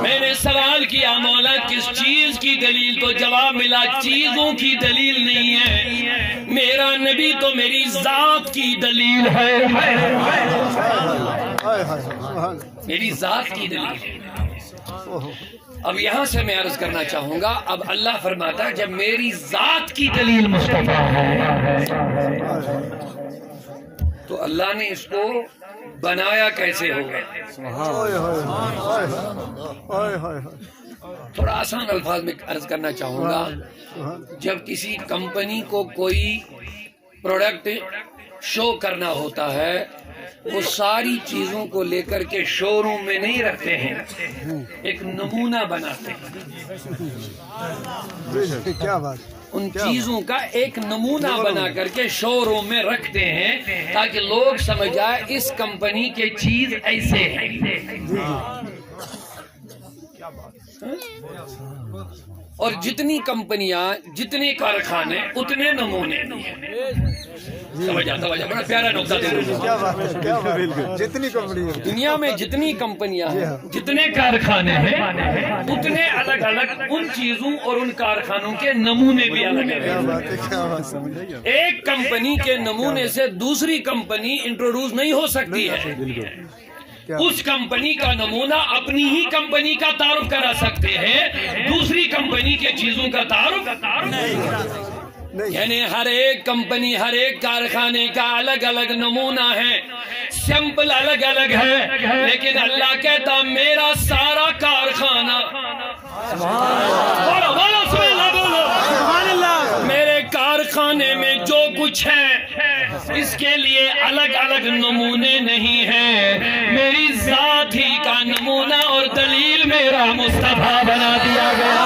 میں نے سوال کیا مولا کس چیز کی دلیل؟ تو جواب ملا چیزوں کی دلیل نہیں ہے، میرا نبی تو میری ذات کی دلیل ہے، میری ذات کی دلیل ہے۔ اب یہاں سے میں عرض کرنا چاہوں گا، اب اللہ فرماتا ہے جب میری ذات کی دلیل مصطفیٰ ہے تو اللہ نے اس کو بنایا کیسے ہوگا؟ تھوڑا آسان الفاظ میں عرض کرنا چاہوں گا، جب کسی کمپنی کو کوئی پروڈکٹ شو کرنا ہوتا ہے وہ ساری چیزوں کو لے کر کے شو روم میں نہیں رکھتے ہیں، ایک نمونہ بناتے ہیں، ان چیزوں کا ایک نمونہ بنا کر کے شو روم میں رکھتے ہیں تاکہ لوگ سمجھ جائے اس کمپنی کے چیز ایسے ہیں۔ اور جتنی کمپنیاں جتنے کارخانے اتنے نمونے بڑا پیارا نقطہ جتنی دنیا میں جتنی کمپنیاں ہیں جتنے کارخانے ہیں اتنے الگ الگ ان چیزوں اور ان کارخانوں کے نمونے بھی الگ ہیں۔ ایک کمپنی کے نمونے سے دوسری کمپنی انٹروڈیوس نہیں ہو سکتی ہے، اس کمپنی کا نمونہ اپنی ہی کمپنی کا تعارف کرا سکتے ہیں، دوسری کمپنی کے چیزوں کا تعارف یعنی ہر ایک کمپنی ہر ایک کارخانے کا الگ الگ نمونہ ہے، سیمپل الگ الگ ہے، لیکن اللہ کہتا میرا سارا کارخانہ میرے کارخانے میں جو کچھ ہے اس کے لیے الگ الگ نمونے نہیں ہیں، میری ذات ہی کا نمونہ اور دلیل میرا مصطفیٰ بنا دیا گیا۔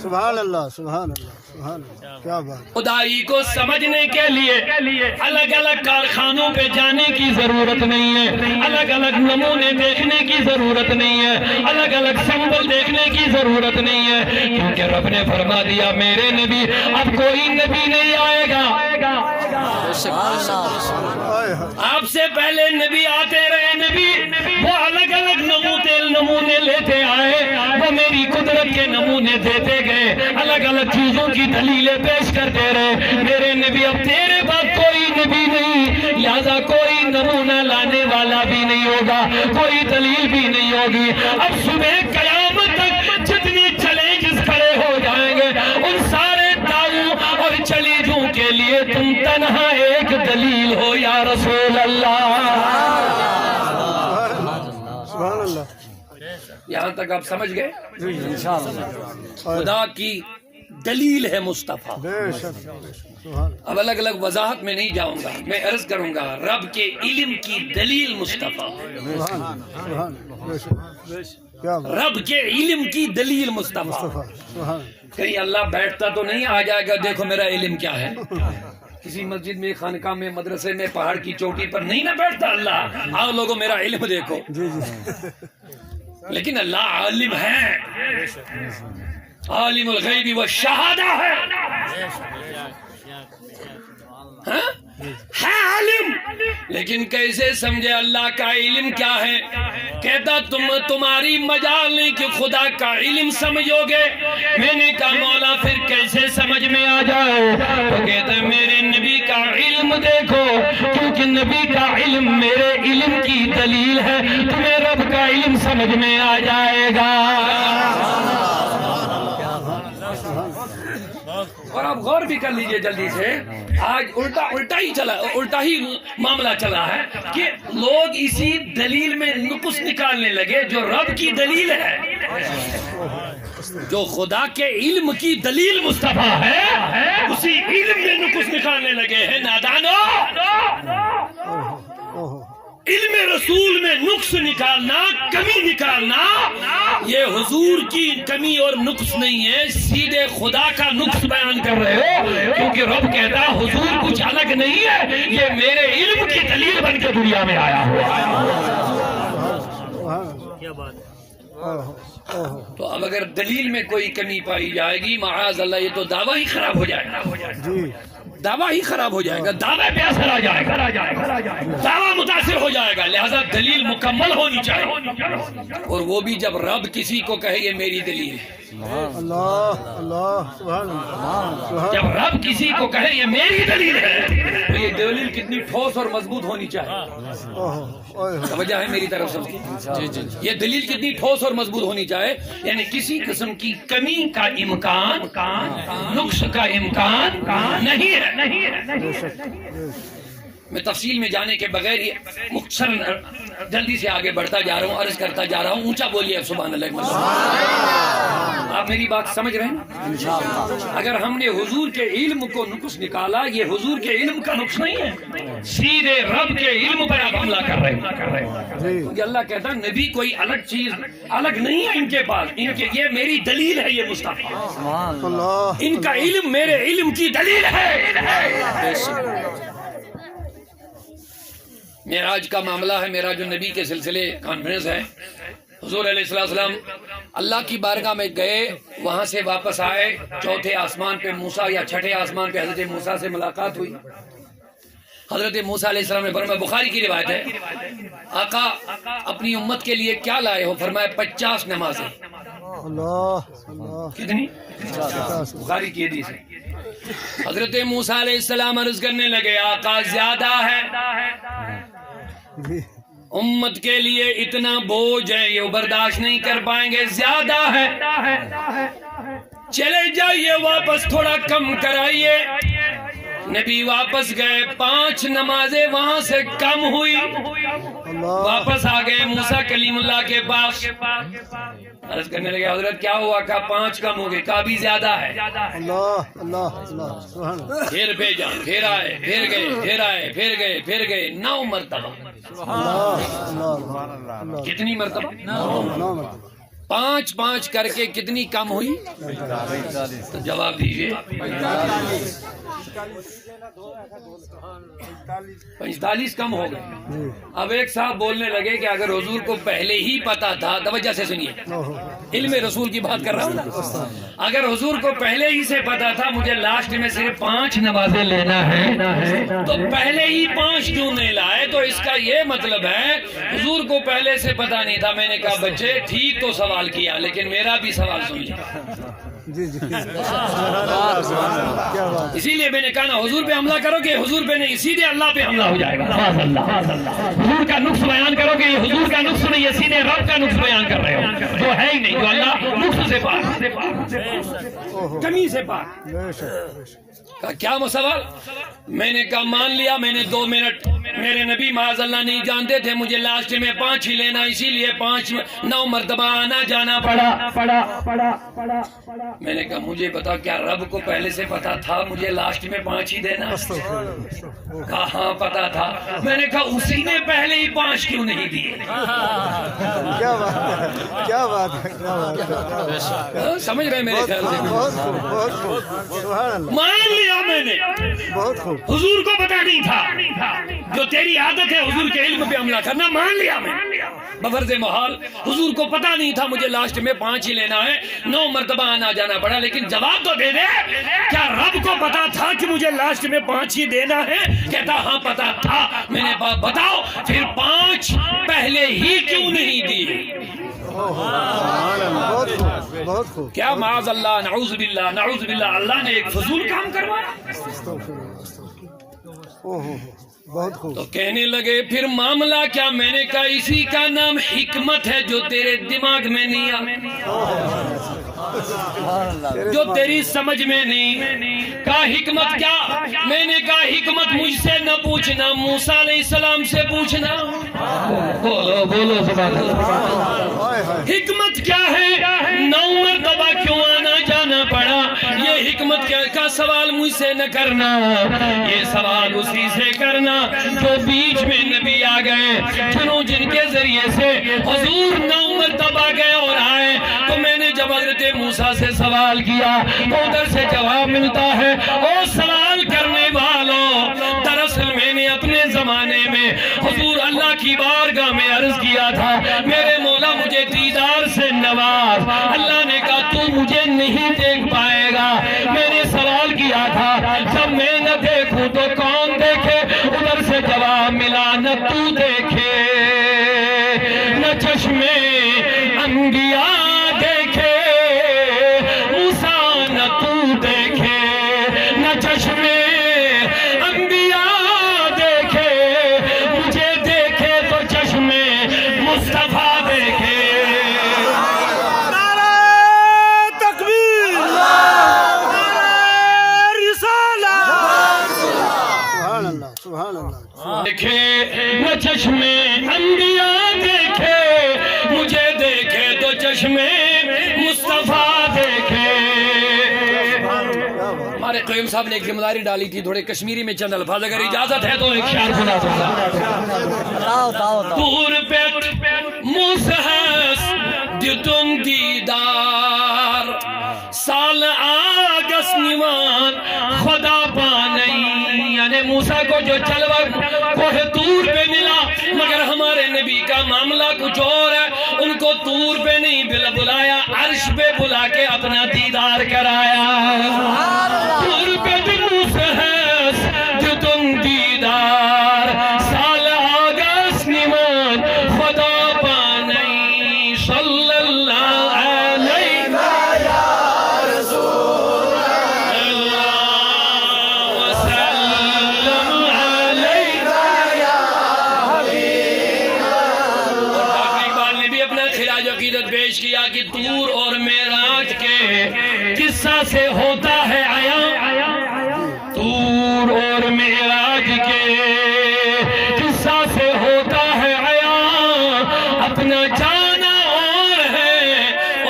سبحان اللہ سبحان اللہ سبحان اللہ، کیا بات۔ خدائی کو سمجھنے کے لیے الگ الگ کارخانوں پہ جانے کی ضرورت نہیں ہے، الگ الگ نمونے دیکھنے کی ضرورت نہیں ہے، الگ الگ سمبل دیکھنے کی ضرورت نہیں ہے، کیونکہ رب نے فرما دیا میرے نبی اب کوئی نبی نہیں آئے گا، آپ سے پہلے نبی آتے رہے، نبی وہ الگ الگ نمونے لیتے آئے، وہ میری قدرت کے نمونے دیتے گئے، الگ الگ چیزوں کی دلیلیں پیش کرتے رہے، میرے نبی اب تیرے بعد کوئی نبی نہیں، لہذا کوئی نمونہ لانے والا بھی نہیں ہوگا، کوئی دلیل بھی نہیں ہوگی۔ اب صبح قیامت تک جتنی چیلنجز کھڑے ہو جائیں گے ان سارے دعووں اور چیلنجوں کے لیے تم تنہا ایک دلیل ہو یا رسول اللہ۔ سبحان اللہ، یہاں تک آپ سمجھ گئے؟ خدا کی دلیل ہے مصطفیٰ۔ اب الگ الگ وضاحت میں نہیں جاؤں گا، میں عرض کروں گا رب کے علم کی دلیل مصطفیٰ، رب کے علم کی دلیل مصطفیٰ۔ کہیں اللہ بیٹھتا تو نہیں آ جائے گا دیکھو میرا علم کیا ہے، کسی مسجد میں خانقاہ میں مدرسے میں پہاڑ کی چوٹی پر نہیں نہ بیٹھتا اللہ، آؤ لوگوں میرا علم دیکھو، لیکن اللہ عالم ہے، عالم الغیب والشہادہ ہے، ہے عالم، لیکن کیسے سمجھے اللہ کا علم کیا ہے؟ کہتا تمہاری مجال نہیں کہ خدا کا علم سمجھو گے۔ میں نے کہا مولا پھر کیسے سمجھ میں آ جائے؟ تو کہتا میرے نبی کا علم دیکھو، کیونکہ نبی کا علم میرے علم کی دلیل ہے، تمہیں رب کا علم سمجھ میں آ جائے گا۔ اور آپ غور بھی کر لیجئے جلدی سے، آج الٹا ہی معاملہ چلا ہے کہ لوگ اسی دلیل میں نقص نکالنے لگے جو رب کی دلیل ہے، جو خدا کے علم کی دلیل مصطفیٰ ہے اسی علم میں نقص نکالنے لگے ہیں۔ نادانو، علم رسول میں نقص نکالنا، کمی نکالنا، یہ حضور کی کمی اور نقص نہیں ہے، سیدھے خدا کا نقص بیان کر رہے ہو، کیونکہ رب کہتا حضور کچھ الگ نہیں ہے، یہ میرے علم کی دلیل بن کے دنیا میں آیا ہوا ہے۔ تو اب اگر دلیل میں کوئی کمی پائی جائے گی معاذ اللہ یہ تو دعویٰ ہی خراب ہو جائے گا، جی دعویٰ ہی خراب ہو جائے گا، دعوے پہ اثر آ جائے گا، دعویٰ متاثر ہو جائے گا، لہذا دلیل مکمل ہونی چاہیے، اور وہ بھی جب رب کسی کو کہے یہ میری دلیل ہے، اللہ اللہ سبحان اللہ، جب رب کسی کو کہے یہ میری دلیل ہے تو یہ دلیل کتنی ٹھوس اور مضبوط ہونی چاہیے، توجہ ہے میری طرف سے، یہ دلیل کتنی ٹھوس اور مضبوط ہونی چاہیے، یعنی کسی قسم کی کمی کا امکان، نقص کا امکان نہیں ہے۔ میں تفصیل میں جانے کے بغیر ہی مختصر جلدی سے آگے بڑھتا جا رہا ہوں، عرض کرتا جا رہا ہوں، اونچا بولیے سبحان اللہ۔ آپ میری بات سمجھ رہے ہیں؟ اگر ہم نے حضور کے علم کو نقص نکالا، یہ حضور کے علم کا نقص نہیں ہے، سیدھے رب کے علم پر آپ حملہ کر رہے ہیں، کیونکہ اللہ کہتا ہے نبی کوئی الگ چیز الگ نہیں ہے ان کے پاس، ان کے یہ میری دلیل ہے، یہ مصطفیٰ، ان کا علم میرے علم کی دلیل ہے۔ معراج کا معاملہ ہے، معراج النبی کے سلسلے کانفرنس ہے، حضور علیہ السلام اللہ کی بارگاہ میں گئے، وہاں سے واپس آئے، چوتھے آسمان پہ موسیٰ یا چھٹے آسمان پہ حضرت موسیٰ سے ملاقات ہوئی، حضرت موسیٰ علیہ السلام نے فرمایا، بخاری کی روایت ہے، آقا اپنی امت کے لیے کیا لائے ہو؟ فرمایا 50 نمازیں۔ کتنی؟ بخاری کی حدیث ہے۔ حضرت موسیٰ علیہ السلام عرض کرنے لگے، آقا زیادہ ہے، امت کے لیے اتنا بوجھ ہے یہ برداشت نہیں کر پائیں گے، زیادہ ہے، چلے جائیے واپس تھوڑا کم کرائیے۔ نبی واپس گئے، 5 نمازیں وہاں سے کم ہوئی، واپس آ گئے موسیٰ کلیم اللہ کے پاس، عرض کرنے لگے حضرت کیا ہوا؟ کہا 5 کم ہو گئے، کہا بھی زیادہ ہے، پھر بھیجا، پھر آئے، پھر گئے، پھر آئے، پھر گئے، پھر گئے، 9 مرتبہ۔ کتنی مرتبہ؟ 9 مرتبہ۔ 5 کر کے کتنی کم ہوئی؟ تو جواب دیجیے۔ 45 کم ہو گئے۔ اب ایک صاحب بولنے لگے کہ اگر حضور کو پہلے ہی پتا تھا، توجہ سے سنیے، علم رسول کی بات کر رہا ہوں، اگر حضور کو پہلے ہی سے پتا تھا مجھے لاسٹ میں صرف 5 نمازیں لینا ہے تو پہلے ہی 5 کیوں نہیں لائے؟ تو اس کا یہ مطلب ہے حضور کو پہلے سے پتا نہیں تھا۔ میں نے کہا بچے ٹھیک تو سوال کیا، لیکن میرا بھی سوال سن لیا، اسی لیے میں نے کہا نا حضور پہ حملہ کرو کہ حضور پہ نہیں، سیدھے اللہ پہ حملہ ہو جائے گا۔ حضور کا نقص بیان کرو کہ یہ حضور کا نقص نہیں، یہ سیدھے رب کا نقص بیان کر رہے ہو جو ہے ہی نہیں، جو اللہ نقص سے پاک، کمی سے پاک۔ کیا سوال؟ میں نے کہا مان لیا، میں نے 2 منٹ، میرے نبی معاذ اللہ نہیں جانتے تھے مجھے لاسٹ میں 5 ہی لینا، اسی لیے 9 مرتبہ آنا جانا پڑا۔ میں نے کہا مجھے بتا کیا رب کو پہلے سے پتا تھا مجھے لاسٹ میں 5 ہی دینا؟ کہا ہاں پتا تھا۔ میں نے کہا اسی نے پہلے ہی 5 کیوں نہیں دیے؟ کیا بات ہے، سمجھ رہے میرے خیال سے؟ مان لیا میں نے، بہت خوب، حضور کو پتا نہیں تھا، جو تیری عادت ہے حضور کے علم پہ حملہ کرنا، مان لیا میں بفرض محال، حضور کو پتا نہیں تھا مجھے لاسٹ میں 5 ہی لینا ہے، 9 مرتبہ آنا جانا پڑا، لیکن جواب تو دے دے، کیا رب کو پتا تھا کہ مجھے لاسٹ میں 5 ہی دینا ہے؟ کہتا ہاں پتا تھا۔ میں نے بتاؤ پھر 5 پہلے ہی کیوں نہیں دیے؟ بہت خوب، کیا معاذ اللہ، نعوذ باللہ، نعوذ باللہ، اللہ نے ایک فضول کام کروایا۔ بہت خوب۔ تو کہنے لگے پھر معاملہ کیا؟ میں نے کہا اسی کا نام حکمت ہے جو تیرے دماغ میں نہیں جو تیری سمجھ میں نہیں۔ کہا حکمت کیا؟ میں نے کہا حکمت مجھ سے نہ پوچھنا، موسیٰ علیہ السلام سے پوچھنا۔ بولو سبحان اللہ۔ حکمت کیا ہے؟ 9 مرتبہ کیوں آنا جانا پڑا؟ یہ حکمت کیا کا سوال مجھ سے نہ کرنا، یہ سوال اسی سے کرنا جو بیچ میں نبی آ گئے، جن کے ذریعے سے حضور 9 مرتبہ گئے اور آئے۔ تو میں نے جب حضرت موسیٰ سے سوال کیا تو ادھر سے جواب ملتا ہے، او سوال کرنے والوں، دراصل میں نے اپنے زمانے میں حضور اللہ کی بارگاہ میں عرض کیا تھا، میرے مولا مجھے دیدار سے جب میں نہ دیکھوں تو کون دیکھے، ادھر سے جواب ملا نہ تو دیکھے، نہ چشمے انبیاء دیکھے موسیٰ نہ تو دیکھے، نہ چشمے انبیاء دیکھے، مجھے دیکھے تو چشمے مصطفیٰ دیکھے۔ دیکھے نہ چشمے انبیاء دیکھے، مجھے دیکھے تو چشمے مصطفیٰ دیکھے۔ ہمارے قیوم صاحب نے ایک ذمہ داری ڈالی تھی، تھوڑے کشمیری میں چند الفاظ، اگر اجازت ہے تو ایک شعر سنا دوں۔ دور پیٹ موسیٰ دیتن دیدار، سال آگس نیوان خدا پانی، یعنی موسیٰ کو جو جلوہ کوہ طور پہ ملا، مگر ہمارے نبی کا معاملہ کچھ اور ہے، ان کو طور پہ نہیں بلایا، عرش پہ بلا کے اپنا دیدار کرایا۔ طور پہ موسیٰ دیتن دیدار، سال آگس نیوان خدا پانی، صلی اللہ علیہ پیش کیا کہ طور اور معراج کے قصہ سے ہوتا ہے عیاں، طور اور معراج کے قصہ سے ہوتا ہے عیاں، اپنا جانا اور ہے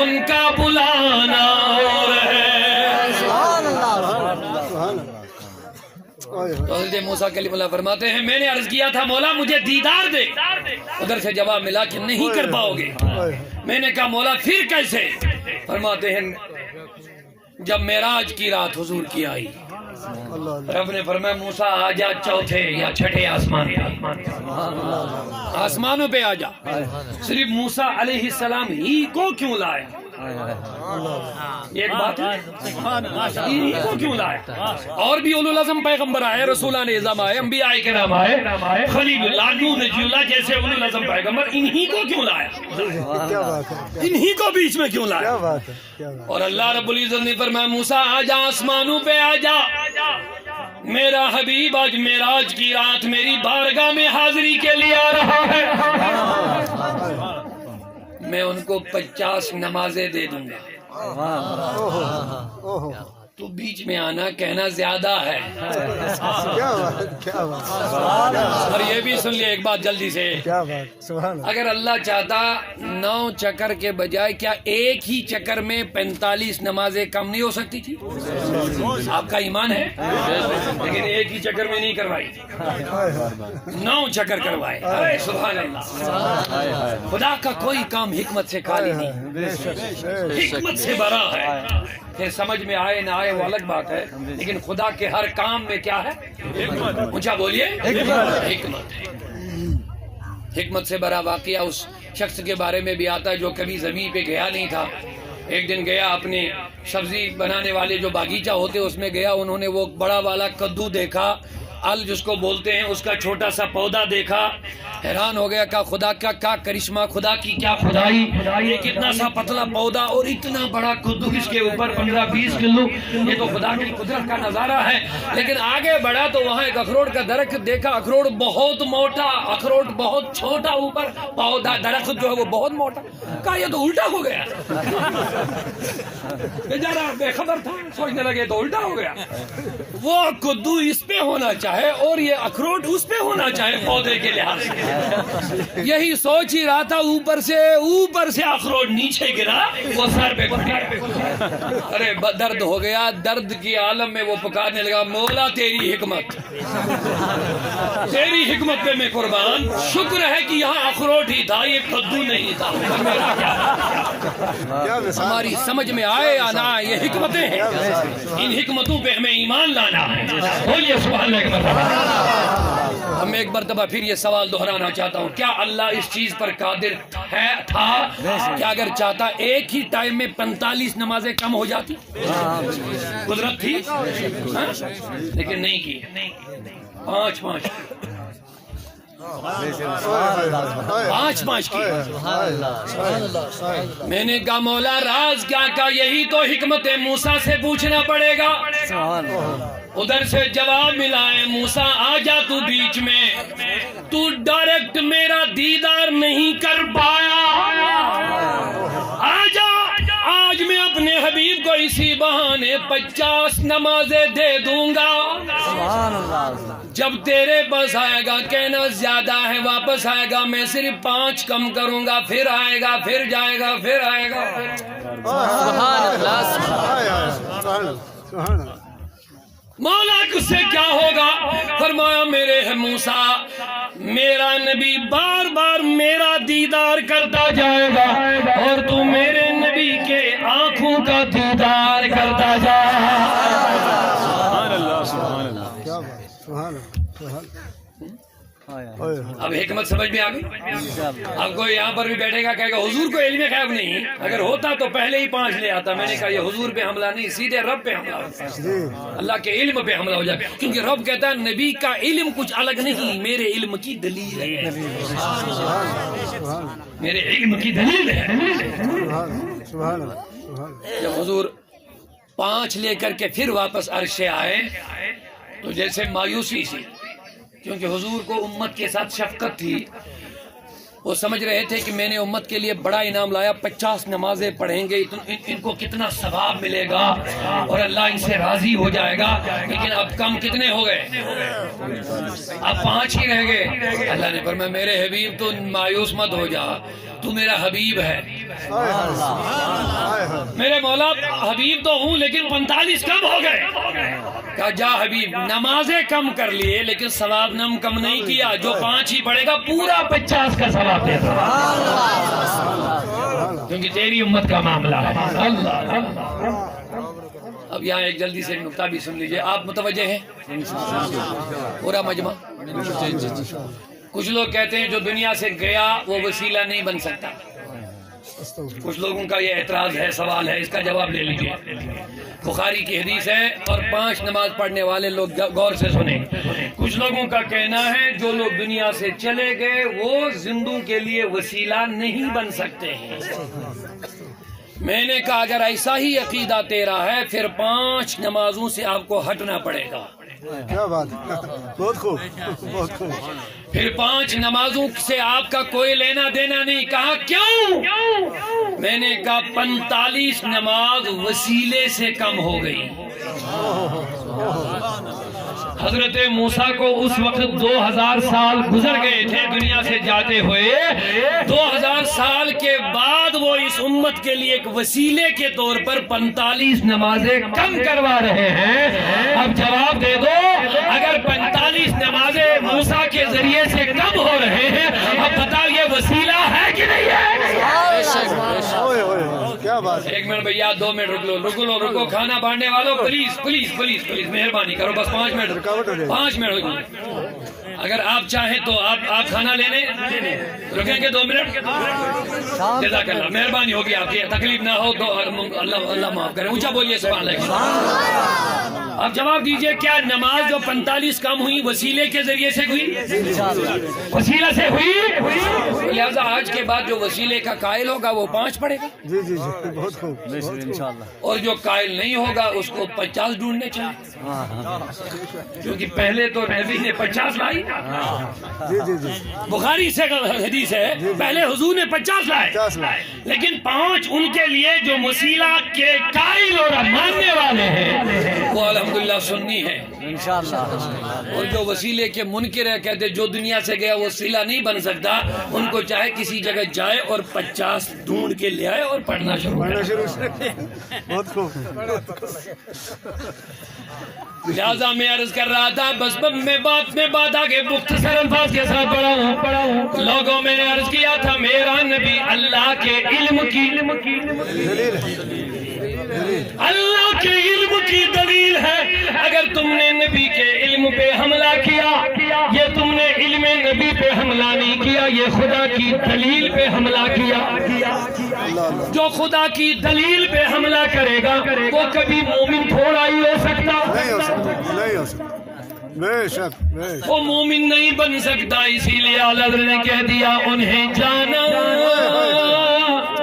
ان کا بلانا اور ہے۔ حضرت موسیٰ کلیم اللہ فرماتے ہیں میں نے عرض کیا تھا مولا مجھے دیدار دے، ادھر سے جواب ملا کہ نہیں کر پاؤ گے۔ میں نے کہا مولا پھر کیسے؟ فرماتے ہیں جب معراج کی رات حضور کی آئی، رب نے فرمایا موسیٰ آجا چوتھے یا چھٹے آسمان پہ، آسمانوں پہ آجا۔ صرف موسیٰ علیہ السلام ہی کو کیوں لائے؟ ایک بات ہی کو کیوں لائے؟ اور بھی اولو العزم پیغمبر آئے، رسولان اعظم آئے، انبیاء کرام آئے، خلیل اللہ، نوح، نجی اللہ جیسے اولو العزم پیغمبر، انہی کو کیوں لائے؟ انہی کو بیچ میں کیوں لائے؟ اور اللہ رب العزت نے فرمایا موسیٰ آجا آسمانوں پہ آجا، میرا حبیب آج معراج کی رات میری بارگاہ میں حاضری کے لیے آ رہا ہے، میں ان کو 50 نمازیں دے دوں گا۔ تو بیچ میں آنا کہنا زیادہ ہے۔ اور یہ بھی سن لیا ایک بات جلدی سے، اگر اللہ چاہتا 9 چکر کے بجائے کیا ایک ہی چکر میں 45 نمازیں کم نہیں ہو سکتی تھی؟ آپ کا ایمان ہے، لیکن ایک ہی چکر میں نہیں کروائی، 9 چکر کروائے۔ سبحان اللہ، خدا کا کوئی کام حکمت سے خالی نہیں، حکمت سے بھرا ہے۔ پھر سمجھ میں آئے نہ آئے وہ الگ بات ہے، لیکن خدا کے ہر کام میں کیا ہے؟ اونچا بولیے، حکمت ہے۔ حکمت سے بھرا واقعہ اس شخص کے بارے میں بھی آتا ہے جو کبھی زمین پہ گیا نہیں تھا۔ ایک دن گیا، اپنے سبزی بنانے والے جو باغیچہ ہوتے اس میں گیا، انہوں نے وہ بڑا والا کدو دیکھا، ال جس کو بولتے ہیں، اس کا چھوٹا سا پودا دیکھا، حیران ہو گیا، کہا خدا کا کیا کرشمہ، خدا کی کیا خدائی، یہ کتنا سا پتلا پودا اور اتنا بڑا کدو اس کے اوپر 15-20 کلو، یہ تو خدا کی قدرت کا نظارہ ہے۔ لیکن آگے بڑھا تو وہاں ایک اخروٹ کا درخت دیکھا، اخروٹ بہت موٹا، اخروٹ بہت چھوٹا، اوپر پودا درخت جو ہے وہ بہت موٹا، کہا یہ تو الٹا ہو گیا، بیچارہ بے خبر تھا، سوچنے لگے تو الٹا ہو گیا، وہ کدو اس پہ ہونا چاہے اور یہ اخروٹ اس پہ ہونا چاہے پودے کے لحاظ سے، یہی سوچ ہی رہا تھا، اوپر سے اخروٹ نیچے گرا، وہ سر پہ گر گیا۔ ارے درد ہو گیا، درد کی عالم میں وہ پکارنے لگا مولا تیری حکمت، تیری حکمت پہ میں قربان، شکر ہے کہ یہاں اخروٹ ہی تھا، یہ کدو نہیں تھا۔ ہماری سمجھ میں آئے یا نہ آئے یہ حکمتیں ہیں، ان حکمتوں پہ ہمیں ایمان لانا ہے۔ بولیے سبحان اللہ۔ ہم ایک مرتبہ پھر یہ سوال دہرانا چاہتا ہوں، کیا اللہ اس چیز پر قادر تھا کہ اگر چاہتا ایک ہی ٹائم میں 45 نمازیں کم ہو جاتی؟ قدرت تھی، لیکن نہیں کی، 5 کی۔ میں نے کہا مولا راز کیا؟ کہا یہی تو حکمت موسیٰ سے پوچھنا پڑے گا۔ ادھر سے جواب ملا ہے، موسیٰ آ جا تو بیچ میں، تو ڈائریکٹ میرا دیدار نہیں کر پایا، آ جا، آج میں اپنے حبیب کو اسی بہانے 50 نمازیں دے دوں گا، جب تیرے پاس آئے گا کہنا زیادہ ہے، واپس آئے گا میں صرف 5 کم کروں گا، پھر آئے گا، پھر جائے گا، پھر آئے گا۔ مولا اس سے کیا ہوگا؟ فرمایا میرے موسیٰ، میرا نبی بار بار میرا دیدار کرتا جائے گا اور تو میرے نبی کے آنکھوں کا دیدار کرتا جا۔ سبحان اللہ، سبحان اللہ، کیا بات، سبحان اللہ۔ اب حکمت سمجھ میں آ گئی؟ اب کوئی یہاں پر بھی بیٹھے گا کہے گا حضور کو علم غیب نہیں، اگر ہوتا تو پہلے ہی 5 لے آتا۔ میں نے کہا یہ حضور پہ حملہ نہیں، سیدھے رب پہ حملہ ہوتا ہے، اللہ کے علم پہ حملہ ہو جائے، کیونکہ رب کہتا ہے نبی کا علم کچھ الگ نہیں، میرے علم کی دلیل ہے، میرے علم کی دلیل ہے۔ جب حضور 5 لے کر کے پھر واپس عرش آئے تو جیسے مایوسی سی، کیونکہ حضور کو امت کے ساتھ شفقت تھی، وہ سمجھ رہے تھے کہ میں نے امت کے لیے بڑا انعام لایا، 50 نمازیں پڑھیں گے، ان کو کتنا ثواب ملے گا اور اللہ ان سے راضی ہو جائے گا، لیکن اب کم کتنے ہو گئے؟ اب 5 ہی رہ گئے۔ اللہ نے فرمایا میرے حبیب تو مایوس مت ہو جا، تو میرا حبیب ہے، میرے مولا حبیب تو ہوں لیکن 45 کم ہو گئے۔ کہا جا حبیب، نمازیں کم کر لیے لیکن ثواب نم کم نہیں کیا، جو 5 ہی پڑھے گا پورا 50 کا ثواب دے گا، کیونکہ تیری امت کا معاملہ ہے۔ اللہ۔ اب یہاں ایک جلدی سے نکتہ بھی سن لیجئے، آپ متوجہ ہیں؟ پورا مجمع۔ کچھ لوگ کہتے ہیں جو دنیا سے گیا وہ وسیلہ نہیں بن سکتا، کچھ لوگوں کا یہ اعتراض ہے، سوال ہے، اس کا جواب لے لیجئے۔ بخاری کی حدیث ہے اور 5 نماز پڑھنے والے لوگ غور سے سنیں۔ کچھ لوگوں کا کہنا ہے جو لوگ دنیا سے چلے گئے وہ زندوں کے لیے وسیلہ نہیں بن سکتے ہیں۔ میں نے کہا اگر ایسا ہی عقیدہ تیرا ہے پھر 5 نمازوں سے آپ کو ہٹنا پڑے گا۔ کیا بات، بہت خوب، بہت خوب۔ پھر 5 نمازوں سے آپ کا کوئی لینا دینا نہیں۔ کہا کیوں؟ میں نے کہا 45 نماز وسیلے سے کم ہو گئی۔ حضرت موسیٰ کو اس وقت 2000 سال گزر گئے تھے دنیا سے جاتے ہوئے، 2000 سال کے بعد وہ اس امت کے لیے ایک وسیلے کے طور پر 45 نمازیں کم کروا رہے ہیں۔ اب جواب دے دو، اگر 45 نمازیں موسیٰ کے ذریعے سے کم ہو رہے ہیں، اب بتاؤ یہ وسیلہ ہے کہ نہیں ہے؟ کیا بات، 1 منٹ بھیا، 2 منٹ رکو، کھانا بانٹنے والوں پلیز پلیز پلیز پلیز مہربانی کرو، بس 5 منٹ 5 منٹ ہو جائے۔ اگر آپ چاہیں تو آپ کھانا لینے رکیں گے 2 منٹ؟ جزاک اللہ، مہربانی ہوگی، آپ کی تکلیف نہ ہو تو اللہ معاف کرے۔ اونچا بولیے سبحان اللہ۔ اب جواب دیجئے، کیا نماز جو 45 کم ہوئی وسیلے کے ذریعے سے ہوئی؟ وسیلہ سے ہوئی، لہذا آج کے بعد جو وسیلے کا قائل ہوگا وہ 5 پڑھے گا۔ جی جی جی، بہت خوب، انشاءاللہ۔ اور جو قائل نہیں ہوگا اس کو 50 ڈھونڈنے چاہیے، کیونکہ پہلے تو نبی نے 50 لائی۔ جی جی جی، بخاری سے حدیث ہے، پہلے حضور نے 50 لائے، لیکن 5 ان کے لیے جو وسیلہ کے قائل اور ماننے والے ہیں وہ الحمدللہ سنی ہے انشاءاللہ۔ اور جو وسیلے کے منکر ہے، کہتے جو دنیا سے گیا وہ وسیلہ نہیں بن سکتا، ان کو چاہے کسی جگہ جائے اور 50 ڈھونڈ کے لے آئے اور پڑھنا شروع کرے۔ بہت خوب۔ لہذا میں عرض کر رہا تھا، بس میں بات آگے مختصر الفاظ کے ساتھ پڑھا ہوں۔ لوگوں میں نے عرض کیا تھا میرا نبی اللہ کے علم کی کی دلیل ہے. اگر تم نے نبی کے علم پہ حملہ کیا، یہ تم نے علم نبی پہ حملہ نہیں کیا، یہ خدا کی دلیل پہ حملہ کیا. جو خدا کی دلیل پہ حملہ کرے گا وہ کبھی مومن تھوڑا ہی ہو سکتا، نہیں ہو سکتا، نہیں ہو سکتا، بے شک بے شک. وہ مومن نہیں بن سکتا. اسی لیے اعلیٰ حضرت نے کہہ دیا انہیں جانا،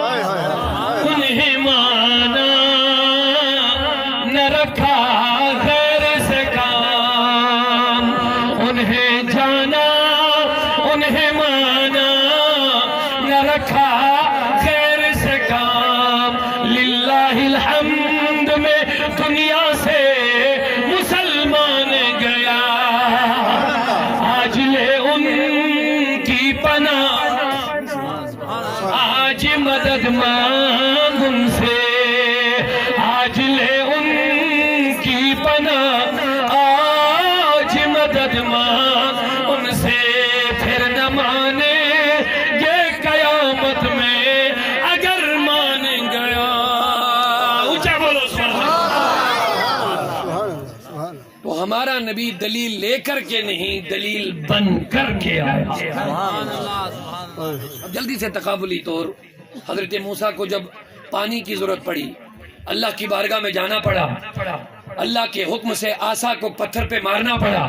ہائے ہائے ہائے. انہیں مانا، نہ رکھا غیر سے کام. انہیں جانا، انہیں مانا، نہ رکھا غیر سے کام. للہ الحمد میں دنیا سے مسلمان گیا، آج لے ان کی پناہ، آج مدد مانگ ان سے، آج لے ان کی پناہ، آج مدد مانگ ان سے. پھر نہ مانے یہ قیامت میں اگر مان گیا. اونچا بولو سبحان اللہ. سبحان اللہ سبحان اللہ. تو ہمارا نبی دلیل لے کر کے نہیں، دلیل بن کر کے آیا. اب جلدی سے تقابلی طور حضرت موسیٰ کو جب پانی کی ضرورت پڑی، اللہ کی بارگاہ میں جانا پڑا، اللہ کے حکم سے عصا کو پتھر پہ مارنا پڑا،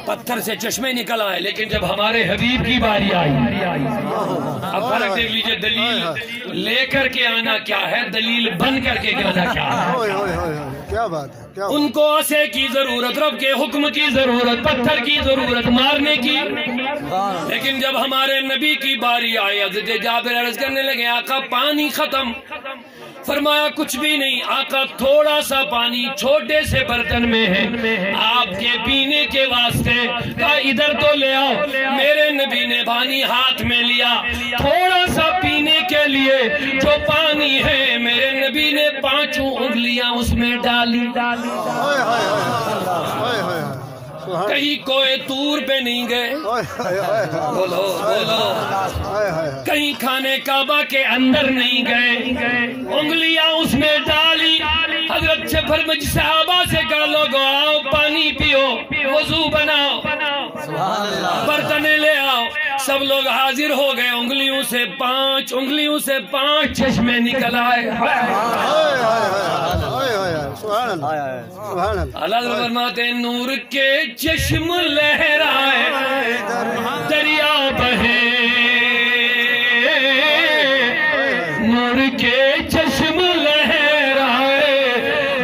پتھر سے چشمے نکل آئے. لیکن جب ہمارے حبیب کی باری آئی، اب فرق دیکھ لیجئے، دلیل لے کر کے آنا کیا ہے، دلیل بن کر کے آنا کیا ہے. اوئے اوئے اوئے اوئے. کیا بات ہے، کیا ان کو عصا کی ضرورت، رب کے حکم کی ضرورت، پتھر کی ضرورت مارنے کی. لیکن جب ہمارے نبی کی باری آئی، حضرت جابر عرض کرنے لگے آقا پانی ختم. فرمایا کچھ بھی نہیں آقا، تھوڑا سا پانی چھوٹے سے برتن میں ہے آپ کے پینے کے واسطے. کہا ادھر تو لے آؤ. میرے نبی نے پانی ہاتھ میں لیا، تھوڑا سا پینے کے لیے جو پانی ہے میرے نبی نے 5 انگلیاں اس میں ڈالی. ہائے ہائے ہائے ہائے ہائے. سبحان کہیں کوئی طور پہ نہیں گئے، اللہ. بولو بولو، ہائے ہائے. کہیں خانے کعبہ کے اندر نہیں گئے، انگلیاں اس میں ڈالی. حضرت سے فرمایا صحابہ سے کہا لوگو آؤ پانی پیو، وضو بناؤ، برتنیں لے آؤ. سب لوگ حاضر ہو گئے. انگلیوں سے 5 چشمے نکل آئے. سبحان اللہ سبحان اللہ. اللہ فرماتے ہیں نور کے چشم لہرائے، دریا بہے، نور کے چشم لہرائے،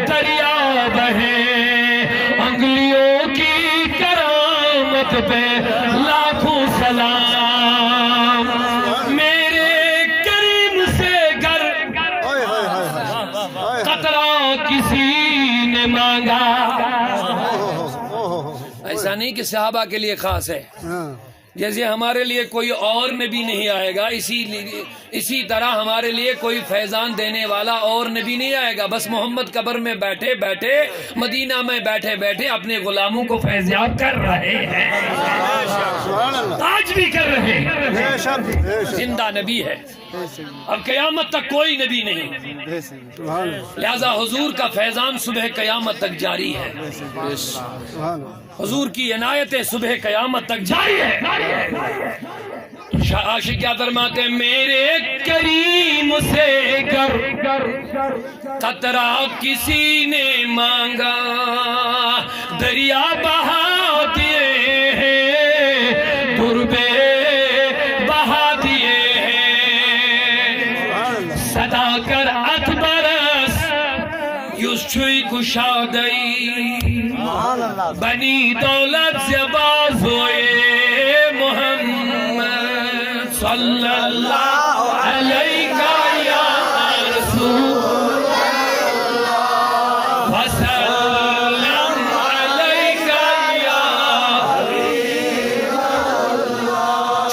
دریا بہے. انگلیوں کی کرامت پہ لاکھوں سلام. میرے کریم سے گر قطرہ کسی نے مانگا. ایسا نہیں کہ صحابہ کے لیے خاص ہے، جیسے ہمارے لیے کوئی اور نبی نہیں آئے گا، اسی طرح ہمارے لیے کوئی فیضان دینے والا اور نبی نہیں آئے گا. بس محمد قبر میں بیٹھے بیٹھے، مدینہ میں بیٹھے بیٹھے اپنے غلاموں کو فیضیاب کر رہے ہیں، آج بھی کر رہے ہیں. زندہ نبی ہے، اب قیامت تک کوئی نبی نہیں. لہذا حضور کا فیضان صبح قیامت تک جاری ہے، حضور کی عنایتیں صبح قیامت تک جاری ہے. عاشق کیا فرماتے ہیں میرے کریم سے گر قطرہ کسی نے مانگا، دریا بہا دیے ہیں، دربے بہا دیے ہیں. صدا کر ات برس یوسچوی کشادئی، بنی دولت سے باز ہوئے محمد صلی اللہ علیہ یا رسول وسلم علیہ یا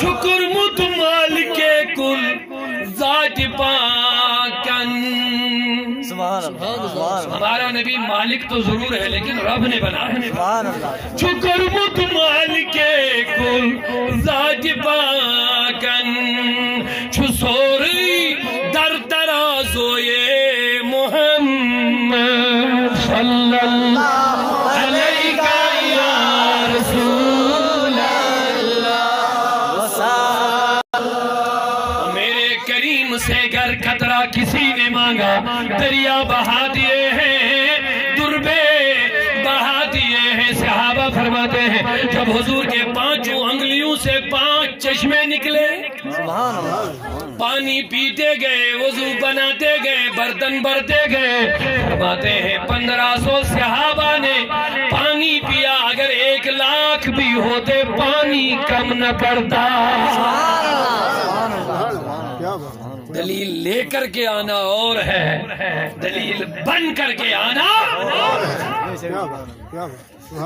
شکر متمال کے کل ذات پاکن. ہمارا نبی مالک تو ضرور ہے لیکن رب نے بنایا. شکر متمال کے کل ذات پاکن، چھسوری در ترازوئے محمد دریا بہا دیے ہیں، دربے بہا دیے ہیں۔ صحابہ فرماتے ہیں جب حضور کے پانچوں انگلیوں سے 5 چشمے نکلے، پانی پیتے گئے، وضو بناتے گئے، برتن بھرتے گئے، فرماتے ہیں 1500 صحابہ نے پانی پیا، اگر 1 لاکھ بھی ہوتے پانی کم نہ پڑتا۔ دلیل لے کر کے آنا اور ہے، دلیل بن کر کے آنا اور ہے۔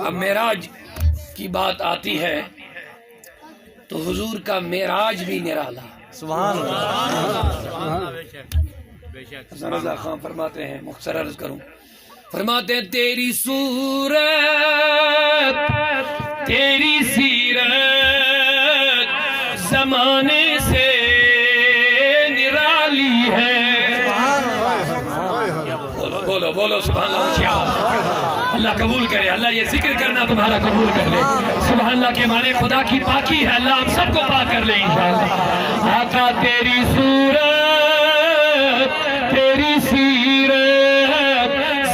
اب معراج کی بات آتی ہے تو حضور کا معراج بھی نرالا۔ سبحان اللہ۔ حسن رضا خان فرماتے ہیں، مختصر عرض کروں، فرماتے ہیں تیری صورت تیری سیرت زمانے سے نرالی ہے۔ بولو بولو بولو سبحان اللہ۔ اللہ قبول کرے، اللہ یہ ذکر کرنا تمہارا قبول کر لے۔ سبحان اللہ کے معنی خدا کی پاکی ہے، اللہ ہم سب کو پاک کر لے انشاءاللہ۔ آقا تیری صورت تیری سیرت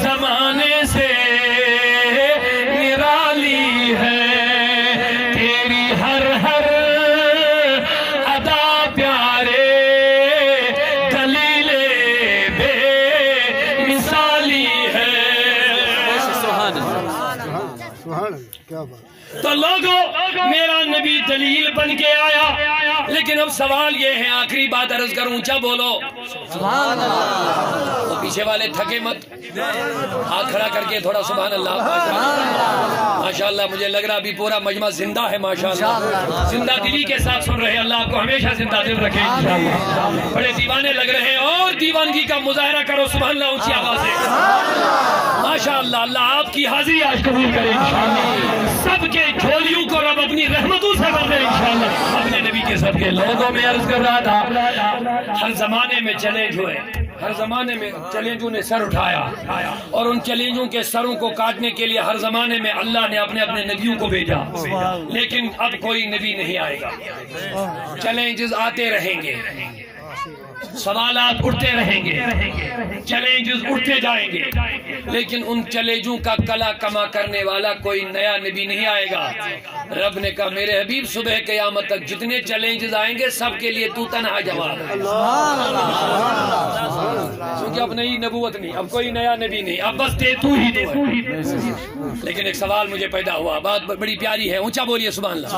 زمانے سے نرالی ہے، تیری ہر ہر ادا پیارے دلیل بے مثالی ہے۔ تو لوگوں میرا نبی دلیل بن کے آیا، لیکن اب سوال یہ ہے، آخری بات عرض کروں، اونچا بولو سبحان اللہ۔ وہ پیچھے والے تھکے مت، ہاتھ کھڑا کر کے تھوڑا سبحان اللہ۔ ماشاءاللہ مجھے لگ رہا ابھی پورا مجمع زندہ ہے، ماشاءاللہ زندہ دلی کے ساتھ سن رہے ہیں، اللہ آپ کو ہمیشہ زندہ دل رکھے انشاءاللہ۔ بڑے دیوانے لگ رہے ہیں، اور دیوانگی کا مظاہرہ کرو سبحان اللہ اونچی آواز سے ماشاءاللہ۔ اللہ آپ کی حاضری آج قبول کرے انشاءاللہ، سب کے جھولیوں کو رب اپنی رحمتوں سے بھر دے انشاءاللہ، اپنے نبی کے صدقے۔ لوگوں میں عرض کر رہا تھا، ہر زمانے میں چیلنج ہوئے، ہر زمانے میں چیلنجوں نے سر اٹھایا، اور ان چیلنجوں کے سروں کو کاٹنے کے لیے ہر زمانے میں اللہ نے اپنے اپنے نبیوں کو بھیجا، لیکن اب کوئی نبی نہیں آئے گا۔ چیلنجز آتے رہیں گے، سوالات اٹھتے رہیں گے، چیلنجز اٹھتے جائیں گے، لیکن ان چیلنجوں کا کلا کما کرنے والا کوئی نیا نبی نہیں آئے گا۔ رب نے کہا میرے حبیب صبح قیامت تک جتنے چیلنجز آئیں گے سب کے لیے تو تنہا جواب ہے، کیونکہ اب نئی نبوت نہیں، اب کوئی نیا نبی نہیں، اب بس تو ہی تو ہے۔ لیکن ایک سوال مجھے پیدا ہوا، بات بڑی پیاری ہے، اونچا بولیے سبحان اللہ،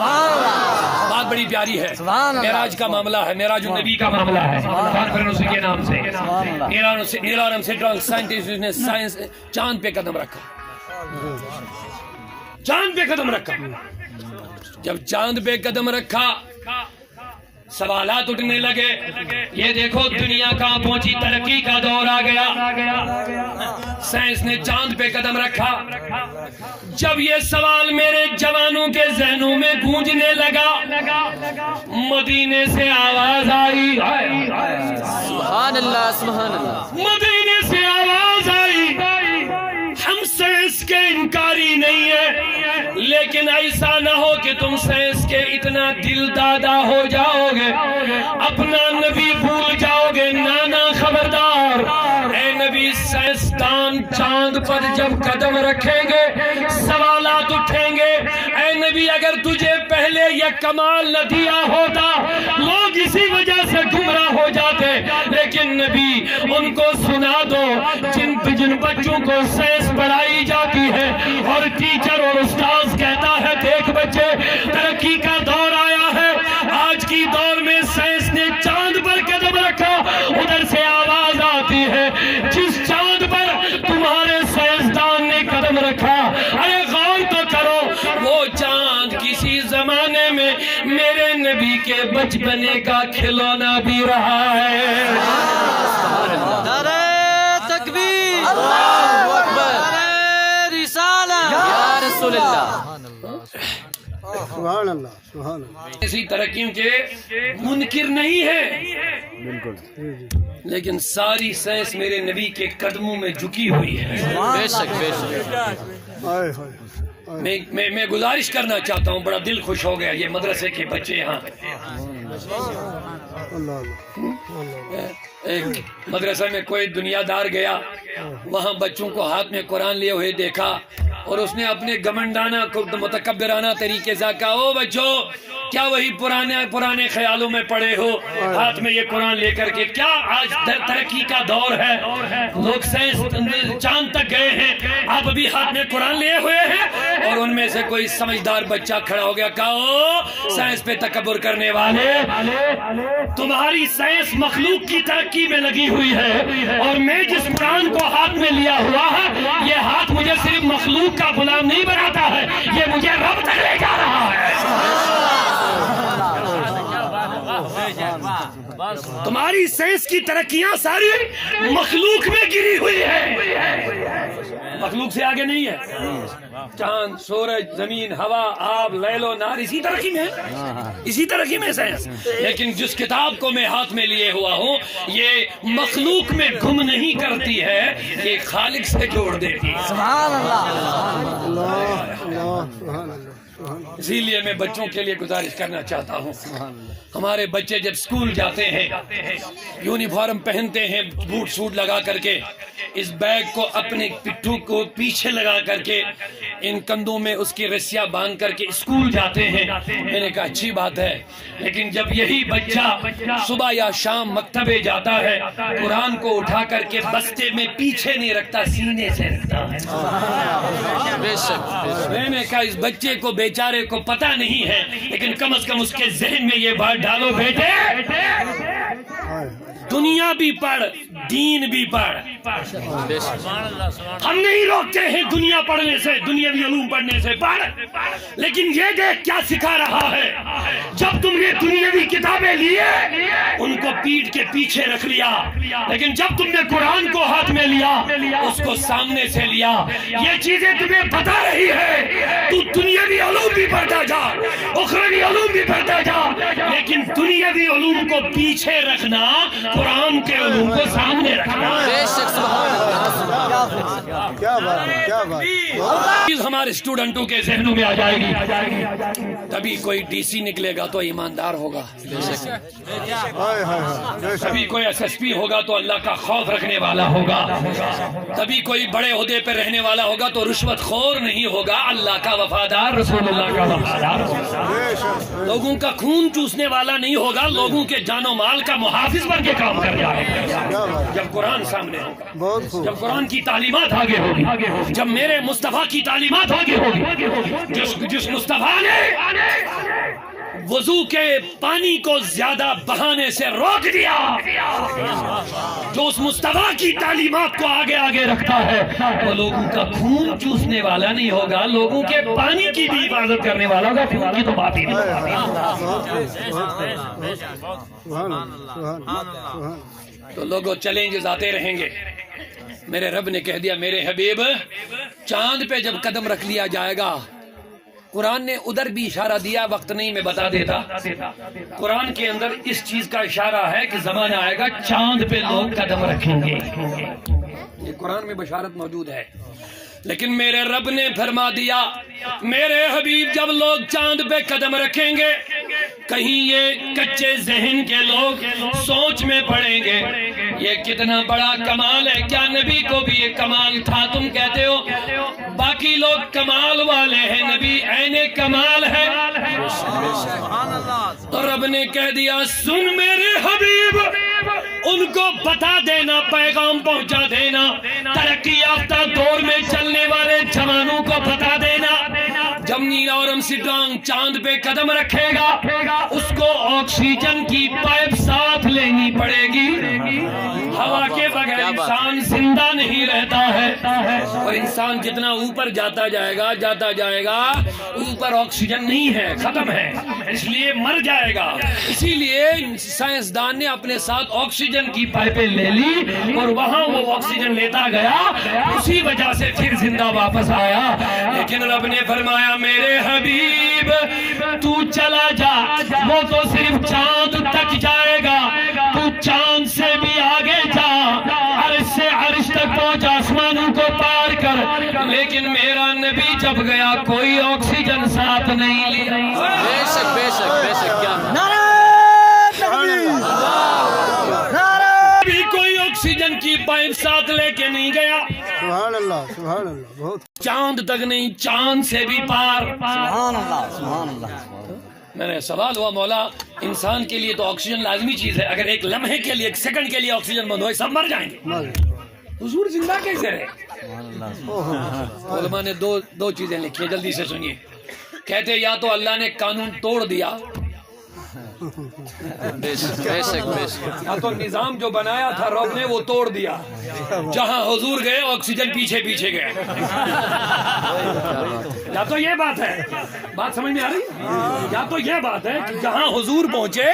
بات بڑی پیاری ہے۔ معراج کا معاملہ ہے، معراج النبی کا معاملہ ہے، اسی کے نام سے نیل آرمسٹرانگ سائنٹسٹ نے سائنس چاند پہ قدم رکھا، چاند پہ قدم رکھا۔ جب چاند پہ قدم رکھا سوالات اٹھنے لگے، یہ دیکھو دنیا کہاں پہنچی، ترقی کا دور آ گیا، سائنس نے چاند پہ قدم رکھا۔ جب یہ سوال میرے جوانوں کے ذہنوں میں گونجنے لگا، مدینے سے آواز آئی، سبحان اللہ سبحان اللہ، مدینے سے آواز آئی، ہم سائنس کے انکاری نہیں ہے، لیکن ایسا نہ ہو کہ تم سائنس کے اتنا دل دادا ہو جاؤ گے، اپنا نبی بھول جاؤ گے۔ نانا خبردار، اے نبی سائنسدان چاند پر جب قدم رکھیں گے سوالات اٹھیں گے، اے نبی اگر تجھے پہلے یہ کمال نہ دیا ہوتا لوگ اسی وجہ سے گمراہ ہو جاتے، لیکن نبی ان کو سنا دو جن بچوں کو سائنس پڑھائی جاتی ہے اور ٹیچر اور استاذ کہتا ہے دیکھ بچے ترقی کا دور آیا ہے، آج کی دور میں سائنس نے چاند پر قدم رکھا، ادھر سے آواز آتی ہے جس چاند پر تمہارے سائنسدان نے قدم رکھا، ارے غور تو کرو وہ چاند کسی زمانے میں میرے نبی کے بچپنے کا کھلونا بھی رہا ہے۔ نعرہ تکبیر، اللہ اکبر، نعرہ رسالہ یا رسول اللہ، سبحان اللہ سبحان اللہ۔ اسی ترقیوں کے منکر نہیں ہے، بالکل، لیکن ساری سائنس میرے نبی کے قدموں میں جھکی ہوئی ہے۔ بے شک بے شک۔ میں گزارش کرنا چاہتا ہوں، بڑا دل خوش ہو گیا یہ مدرسے کے بچے یہاں ایک مدرسہ میں کوئی دنیا دار گیا، وہاں بچوں کو ہاتھ میں قرآن لیے ہوئے دیکھا اور اس نے اپنے گمنڈانہ متکبرانہ طریقے سے کہا، او بچوں کیا وہی پرانے خیالوں میں پڑے ہو، ہاتھ میں یہ قرآن لے کر کے؟ کیا آج ترقی کا دور ہے، لوگ سائنس چاند تک گئے ہیں، آپ ابھی ہاتھ میں قرآن لیے ہوئے ہیں؟ اور ان میں سے کوئی سمجھدار بچہ کھڑا ہو گیا، کہا او سائنس پہ تکبر کرنے والے، تمہاری سائنس مخلوق کی ترقی میں لگی ہوئی ہے، اور میں جس قرآن کو ہاتھ میں لیا ہوا ہے، یہ ہاتھ مجھے صرف مخلوق کا غلام نہیں بناتا ہے، یہ مجھے رب تک لے جا رہا ہے۔ تمہاری سائنس کی ترقیاں ساری مخلوق میں گری ہوئی ہے، مخلوق سے آگے نہیں ہے۔ چاند، سورج، زمین، ہوا، آب، لیل و نہار اسی ترقی میں ہے، اسی ترقی میں سائنس۔ لیکن جس کتاب کو میں ہاتھ میں لیے ہوا ہوں، یہ مخلوق میں گم نہیں کرتی ہے، یہ خالق سے جوڑ دیتی ہے۔ سبحان اسی لیے میں بچوں کے لیے گزارش کرنا چاہتا ہوں، ہمارے بچے جب اسکول جاتے ہیں، یونیفارم پہنتے ہیں بوٹ سوٹ لگا کر کے، اس بیگ کو اپنے پٹھوں کو پیچھے لگا کر کے، ان کندھوں میں اس کی رسیاں باندھ کر کے اسکول جاتے ہیں، میں نے کہا اچھی بات ہے، لیکن جب یہی بچہ صبح یا شام مکتبے جاتا ہے، قرآن کو اٹھا کر کے بستے میں پیچھے نہیں رکھتا، سینے سے رکھتا ہے۔ میں نے کہا اس بچے کو بیچارے کو پتہ نہیں ہے، لیکن کم از کم اس کے ذہن میں یہ بات ڈالو، بیٹے دنیا بھی پڑھ، دین بھی پڑھ۔ ہم نہیں روکتے ہیں دنیا پڑھنے سے، دنیاوی علوم پڑھنے سے، پڑھ، لیکن یہ دیکھ کیا سکھا رہا ہے۔ جب تم نے دنیاوی کتابیں لیے ان کو پیٹھ کے پیچھے رکھ لیا، لیکن جب تم نے قرآن کو ہاتھ میں لیا اس کو سامنے سے لیا۔ یہ چیزیں تمہیں بتا رہی ہے تو دنیاوی علوم بھی پڑھتا جا، اخروی علوم بھی پڑھتا جا، لیکن دنیاوی علوم کو پیچھے رکھنا، قرآن کے علوم کو سامنے رکھنا۔ چیز ہمارے اسٹوڈنٹوں کے ذہنوں میں آ جائے گی، تبھی کوئی ڈی سی نکلے گا تو ایماندار ہوگا، تبھی کوئی ایس ایس پی ہوگا تو اللہ کا خوف رکھنے والا ہوگا، تبھی کوئی بڑے عہدے پہ رہنے والا ہوگا تو رشوت خور نہیں ہوگا، اللہ کا وفادار، رسول اللہ کا وفادار ہوگا، لوگوں کا خون چوسنے والا نہیں ہوگا، لوگوں کے جان و مال کا محافظ بن کے کام کر جائے گا۔ جب قرآن سامنے ہوگا، جب قرآن کی تعلیمات آگے ہوگی، جب میرے مصطفیٰ کی تعلیمات آگے ہوگی، جس مصطفیٰ نے وضو کے پانی کو زیادہ بہانے سے روک دیا، جو اس مصطفیٰ کی تعلیمات کو آگے آگے رکھتا ہے، وہ لوگوں کا خون چوسنے والا نہیں ہوگا، لوگوں کے پانی کی بھی حفاظت کرنے والا ہوگا، خون کی تو بات ہی نہیں۔ تو لوگوں چیلنجز آتے رہیں گے۔ میرے رب نے کہہ دیا میرے حبیب چاند پہ جب قدم رکھ لیا جائے گا، قرآن نے ادھر بھی اشارہ دیا، وقت نہیں میں بتا دیتا، قرآن کے اندر اس چیز کا اشارہ ہے کہ زمانہ آئے گا چاند پہ لوگ قدم رکھیں گے، یہ قرآن میں بشارت موجود ہے۔ لیکن میرے رب نے فرما دیا میرے حبیب جب لوگ چاند پہ قدم رکھیں گے، کہیں یہ کچے ذہن کے لوگ سوچ میں پڑیں گے یہ کتنا بڑا کمال ہے، کیا نبی کو بھی یہ کمال تھا؟ تم کہتے ہو باقی لوگ کمال والے ہیں، نبی عین کمال ہے۔ تو رب نے کہہ دیا سن میرے حبیب، ان کو بتا دینا، پیغام پہنچا دینا، ترقی یافتہ دور میں چلنے والے جوانوں کو بتا دینا، جب نیل آرمسٹرانگ چاند پہ قدم رکھے گا اس کو آکسیجن کی پائپ ساتھ لینی پڑے گی، ہوا کے بغیر انسان زندہ نہیں رہتا ہے، اور انسان جتنا اوپر جاتا جائے گا اوپر آکسیجن نہیں ہے، ختم ہے، اس لیے مر جائے گا۔ اسی لیے سائنسدان نے اپنے ساتھ آکسیجن کی پائپیں لے لی اور وہاں وہ آکسیجن لیتا گیا، اسی وجہ سے پھر زندہ واپس آیا۔ لیکن رب نے فرمایا میرے حبیب تو چلا جا، وہ تو صرف چاند تک جائے گا، تو چاند سے بھی آگے جا، عرش سے عرش تک پہنچ، آسمانوں کو پار کر، لیکن میرا نبی جب گیا کوئی آکسیجن ساتھ نہیں لیا۔ بے شک بے شک بے شک، کیا نبی پائپ ساتھ لے کے نہیں گیا، سبحان اللہ سبحان اللہ، بہت چاند تک نہیں، چاند سے بھی پار۔ سبحان اللہ سبحان اللہ۔ میں نے سوال ہوا مولا انسان کے لیے تو آکسیجن لازمی چیز ہے، اگر ایک لمحے کے لیے، ایک سیکنڈ کے لیے آکسیجن بند ہوئے سب مر جائیں گے، حضور زندہ کیسے رہے؟ علماء نے دو چیزیں لکھی ہیں، جلدی سے سنیے۔ کہتے یا تو اللہ نے قانون توڑ دیا، یا تو نظام جو بنایا تھا رب نے وہ توڑ دیا، جہاں حضور گئے آکسیجن پیچھے پیچھے گئے۔ یا تو یہ بات ہے، بات سمجھ میں آ رہی؟ یا تو یہ بات ہے کہ جہاں حضور پہنچے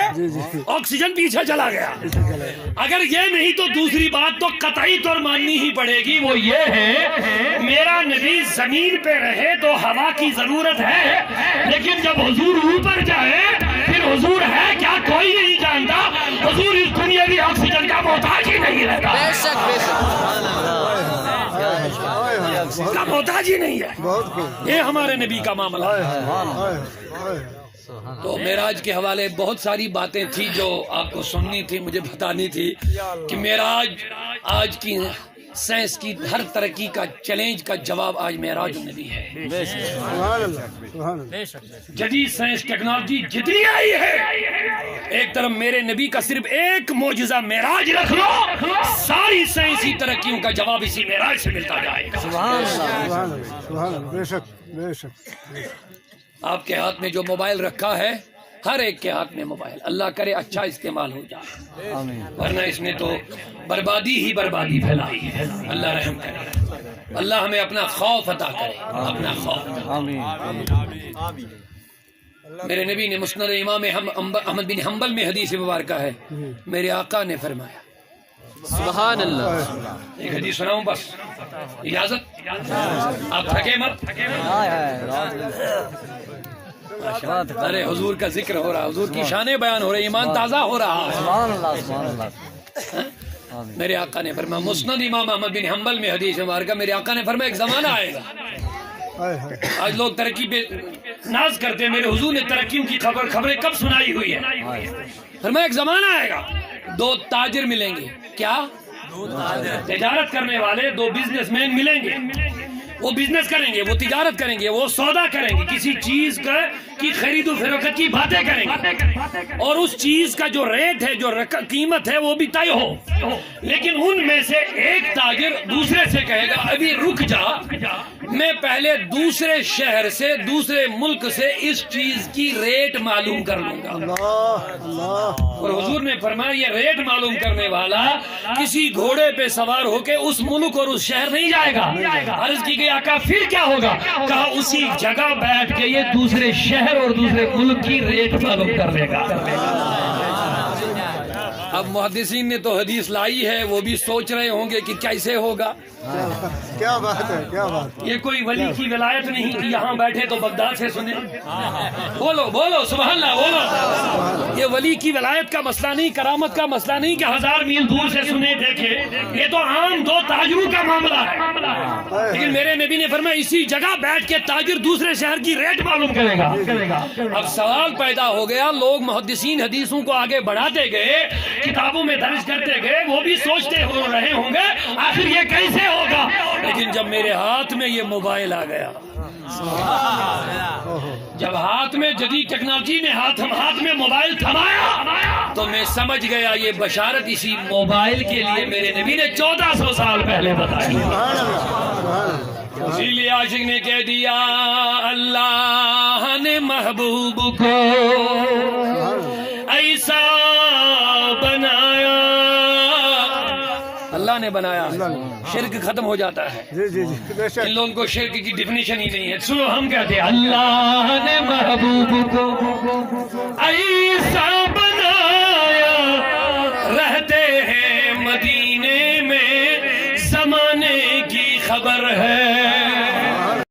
آکسیجن پیچھے چلا گیا۔ اگر یہ نہیں تو دوسری بات تو قطعی طور ماننی ہی پڑے گی، وہ یہ ہے میرا نبی زمین پہ رہے تو ہوا کی ضرورت ہے، لیکن جب حضور اوپر جائے پھر حضور ہے کیا کوئی نہیں جانتا، حضور اس دنیاوی آکسیجن کا محتاج ہی نہیں رہتا، بے شک بے شک، اس کا محتاج ہی نہیں ہے۔ بہت خوب۔ یہ ہمارے نبی کا معاملہ ہے۔ تو معراج کے حوالے بہت ساری باتیں تھی جو آپ کو سننی تھی، مجھے بتانی تھی کہ معراج آج کی سائنس کی ہر ترقی کا چیلنج کا جواب آج معراج النبی ہے۔ سبحان اللہ سبحان اللہ۔ جدید سائنس ٹیکنالوجی جتنی آئی ہے، ایک طرف میرے نبی کا صرف ایک معجزہ معراج رکھ لو، ساری سائنسی ترقیوں کا جواب اسی معراج سے ملتا جائے گا۔ سبحان اللہ سبحان اللہ سبحان اللہ، بے شک بے شک۔ آپ کے ہاتھ میں جو موبائل رکھا ہے، ہر ایک کے ہاتھ میں موبائل، اللہ کرے اچھا استعمال ہو جائے، آمین۔ ورنہ اس نے تو بربادی ہی بربادی پھیلائی ہے۔ اللہ رحم کرے، اللہ ہمیں اپنا خوف عطا کرے، اپنا خوف۔ آمین۔ میرے نبی نے مسند امام احمد بن حنبل میں حدیث مبارکہ ہے، میرے آقا نے فرمایا، سبحان اللہ۔ ایک حدیث سناؤں بس، اجازت؟ آپ تھکے مت؟ ارے حضور کا ذکر ہو رہا، حضور کی شانیں بیان ہو رہی، ایمان تازہ ہو رہا۔ سبحان اللہ سبحان اللہ۔ میرے آقا نے فرمایا، مسند امام احمد بن حنبل میں حدیث مبارکہ، میرے آقا نے فرمایا ایک زمانہ آئے گا، آج لوگ ترقی پہ ناز کرتے ہیں، میرے حضور نے ترقیوں کی خبریں کب سنائی ہوئی ہے؟ فرمایا ایک زمانہ آئے گا، دو تاجر ملیں گے، کیا؟ تجارت کرنے والے دو بزنس مین ملیں گے، وہ بزنس کریں گے، وہ تجارت کریں گے، وہ سودا کریں گے، کسی چیز کی خرید و فروخت کی باتیں کریں گے، اور اس چیز کا جو ریٹ ہے، جو قیمت ہے وہ بھی طے ہو، لیکن ان میں سے ایک تاجر دوسرے سے کہے گا ابھی رک جا، میں پہلے دوسرے شہر سے، دوسرے ملک سے اس چیز کی ریٹ معلوم کر لوں گا۔ اور حضور نے فرمایا یہ ریٹ معلوم کرنے والا کسی گھوڑے پہ سوار ہو کے اس ملک اور اس شہر نہیں جائے گا۔ عرض کی گئی آقا پھر کیا ہوگا؟ کہا اسی جگہ بیٹھ کے یہ دوسرے شہر اور دوسرے ملک کی ریٹ معلوم کر لے گا۔ اب محدثین نے تو حدیث لائی ہے، وہ بھی سوچ رہے ہوں گے کہ کیسے ہوگا۔ کیا بات ہے کیا بات ہے۔ یہ کوئی ولی کی ولایت نہیں کہ یہاں بیٹھے تو بغداد سے سنیں، بولو بولو سبحان اللہ بولو۔ یہ ولی کی ولایت کا مسئلہ نہیں، کرامت کا مسئلہ نہیں کہ 1000 میل دور سے سنیں دیکھیں، یہ تو عام دو تاجروں کا معاملہ ہے، لیکن میرے نبی نے فرمایا اسی جگہ بیٹھ کے تاجر دوسرے شہر کی ریٹ معلوم کرے گا۔ اب سوال پیدا ہو گیا، لوگ محدثین حدیثوں کو آگے بڑھاتے گئے، کتابوں میں درج کرتے گئے، وہ بھی سوچتے ہو رہے ہوں گے آخر یہ کیسے ہوگا، لیکن جب میرے ہاتھ میں یہ موبائل آ گیا، جب ہاتھ میں جدید ٹیکنالوجی نے ہاتھ میں موبائل تھمایا تو میں سمجھ گیا یہ بشارت اسی موبائل کے لیے میرے نبی نے 1400 سال پہلے بتائی۔ اسی لیے عاشق نے کہہ دیا اللہ نے محبوب کو ایسا بنایا، اللہ نے بنایا، شرک ختم ہو جاتا ہے۔ ان لوگوں کو شرک کی ڈیفینیشن ہی نہیں ہے۔ سنو ہم کہتے ہیں اللہ نے محبوب کو ایسا